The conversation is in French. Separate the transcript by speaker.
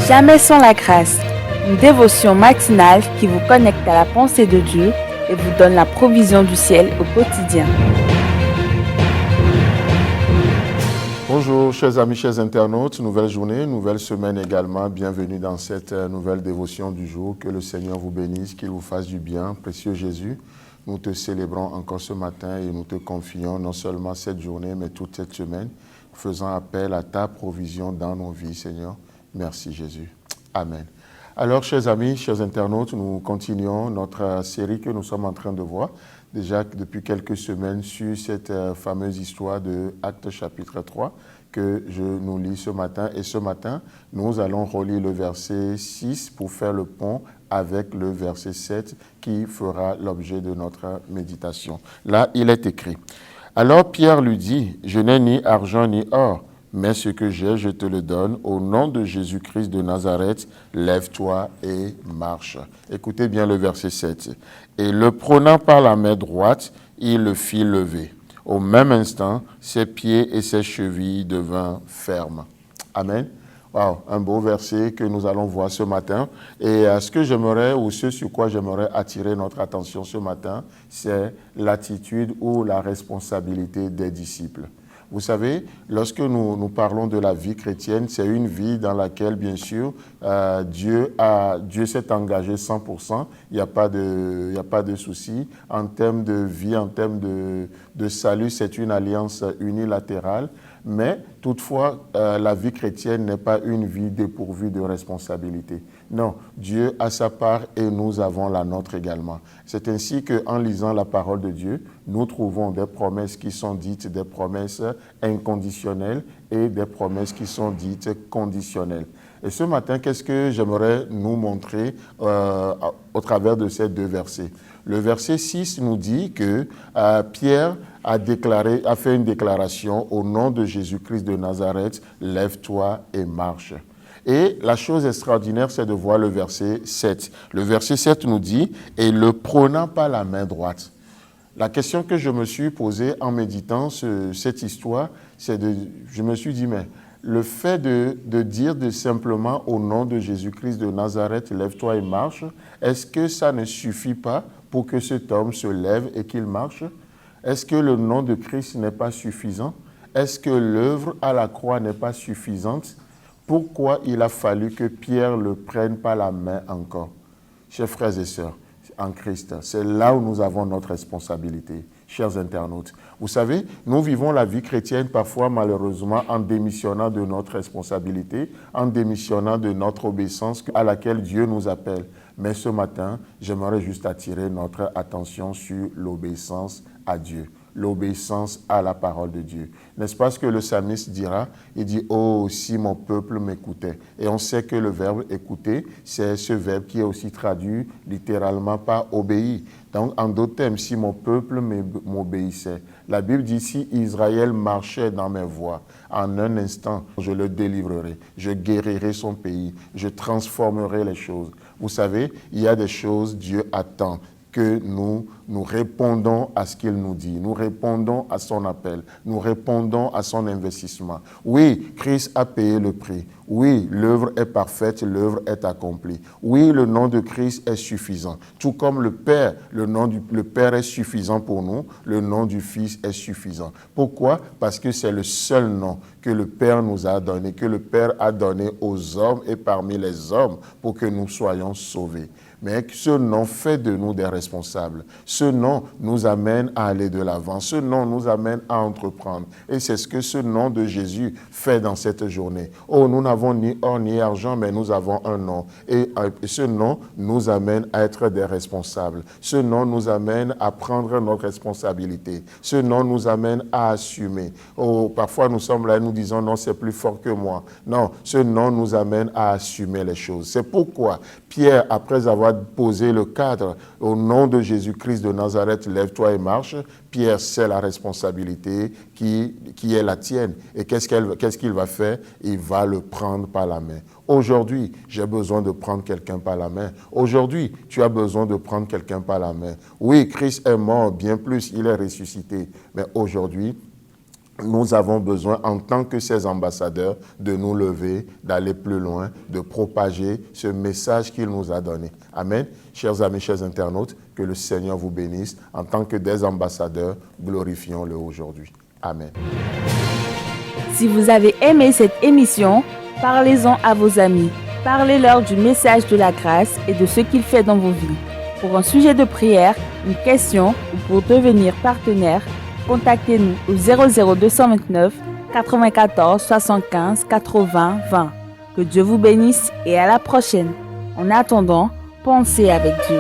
Speaker 1: Jamais sans la grâce, une dévotion matinale qui vous connecte à la pensée de Dieu et vous donne la provision du ciel au quotidien.
Speaker 2: Bonjour chers amis, chers internautes, nouvelle journée, nouvelle semaine également. Bienvenue dans cette nouvelle dévotion du jour. Que le Seigneur vous bénisse, qu'il vous fasse du bien. Précieux Jésus, nous te célébrons encore ce matin et nous te confions non seulement cette journée, mais toute cette semaine, faisant appel à ta provision dans nos vies, Seigneur. Merci Jésus. Amen. Alors, chers amis, chers internautes, nous continuons notre série que nous sommes en train de voir déjà depuis quelques semaines sur cette fameuse histoire de Actes chapitre 3 que je nous lis ce matin. Et ce matin, nous allons relire le verset 6 pour faire le pont avec le verset 7 qui fera l'objet de notre méditation. Là, il est écrit. Alors Pierre lui dit, « Je n'ai ni argent ni or, mais ce que j'ai, je te le donne. Au nom de Jésus-Christ de Nazareth, lève-toi et marche. » Écoutez bien le verset 7. « Et le prenant par la main droite, il le fit lever. Au même instant, ses pieds et ses chevilles devinrent fermes. » Amen. Wow, un beau verset que nous allons voir ce matin. Et ce que j'aimerais, ou ce sur quoi j'aimerais attirer notre attention ce matin, c'est l'attitude ou la responsabilité des disciples. Vous savez, lorsque nous parlons de la vie chrétienne, c'est une vie dans laquelle, bien sûr, Dieu s'est engagé 100%. Il n'y a pas de souci. En termes de vie, en termes de salut, c'est une alliance unilatérale. Mais toutefois, la vie chrétienne n'est pas une vie dépourvue de responsabilité. Non, Dieu a sa part et nous avons la nôtre également. C'est ainsi qu'en lisant la parole de Dieu, nous trouvons des promesses qui sont dites des promesses inconditionnelles et des promesses qui sont dites conditionnelles. Et ce matin, qu'est-ce que j'aimerais nous montrer au travers de ces deux versets? Le verset 6 nous dit que Pierre a fait une déclaration au nom de Jésus-Christ de Nazareth, lève-toi et marche. Et la chose extraordinaire, c'est de voir le verset 7. Le verset 7 nous dit, et le prenant par la main droite. La question que je me suis posée en méditant cette histoire, je me suis dit, mais le fait de dire simplement au nom de Jésus-Christ de Nazareth, lève-toi et marche, est-ce que ça ne suffit pas pour que cet homme se lève et qu'il marche? Est-ce que le nom de Christ n'est pas suffisant? Est-ce que l'œuvre à la croix n'est pas suffisante? Pourquoi il a fallu que Pierre le prenne par la main encore? Chers frères et sœurs, en Christ, c'est là où nous avons notre responsabilité. Chers internautes, vous savez, nous vivons la vie chrétienne parfois malheureusement en démissionnant de notre responsabilité, en démissionnant de notre obéissance à laquelle Dieu nous appelle. Mais ce matin, j'aimerais juste attirer notre attention sur l'obéissance à Dieu, l'obéissance à la parole de Dieu. N'est-ce pas ce que le psalmiste dira? Il dit « Oh, si mon peuple m'écoutait ». Et on sait que le verbe « écouter », c'est ce verbe qui est aussi traduit littéralement par « obéir ». Donc, en d'autres termes, si mon peuple m'obéissait. La Bible dit, si Israël marchait dans mes voies, en un instant, je le délivrerai, je guérirai son pays, je transformerai les choses. Vous savez, il y a des choses, Dieu attend que nous répondons à ce qu'il nous dit, nous répondons à son appel, nous répondons à son investissement. Oui, Christ a payé le prix. Oui, l'œuvre est parfaite, l'œuvre est accomplie. Oui, le nom de Christ est suffisant. Tout comme le Père, le Père est suffisant pour nous, le nom du Fils est suffisant. Pourquoi? Parce que c'est le seul nom que le Père nous a donné, que le Père a donné aux hommes et parmi les hommes pour que nous soyons sauvés. Mais ce nom fait de nous des responsables. Ce nom nous amène à aller de l'avant. Ce nom nous amène à entreprendre. Et c'est ce que ce nom de Jésus fait dans cette journée. Oh, nous n'avons ni or ni argent, mais nous avons un nom. Et ce nom nous amène à être des responsables. Ce nom nous amène à prendre notre responsabilité. Ce nom nous amène à assumer. Oh, parfois nous sommes là et nous disons non, c'est plus fort que moi. Non, ce nom nous amène à assumer les choses. C'est pourquoi Pierre, après avoir posé le cadre au nom de Jésus-Christ de Nazareth, lève-toi et marche, Pierre sait la responsabilité qui est la tienne. Et qu'est-ce qu'il va faire? Il va le prendre par la main. Aujourd'hui, j'ai besoin de prendre quelqu'un par la main. Aujourd'hui, tu as besoin de prendre quelqu'un par la main. Oui, Christ est mort, bien plus, il est ressuscité. Mais aujourd'hui, nous avons besoin, en tant que ces ambassadeurs, de nous lever, d'aller plus loin, de propager ce message qu'il nous a donné. Amen. Chers amis, chers internautes, que le Seigneur vous bénisse. En tant que des ambassadeurs, glorifions-le aujourd'hui. Amen.
Speaker 1: Si vous avez aimé cette émission, parlez-en à vos amis. Parlez-leur du message de la grâce et de ce qu'il fait dans vos vies. Pour un sujet de prière, une question ou pour devenir partenaire, contactez-nous au 00229 94 75 80 20. Que Dieu vous bénisse et à la prochaine. En attendant, pensez avec Dieu.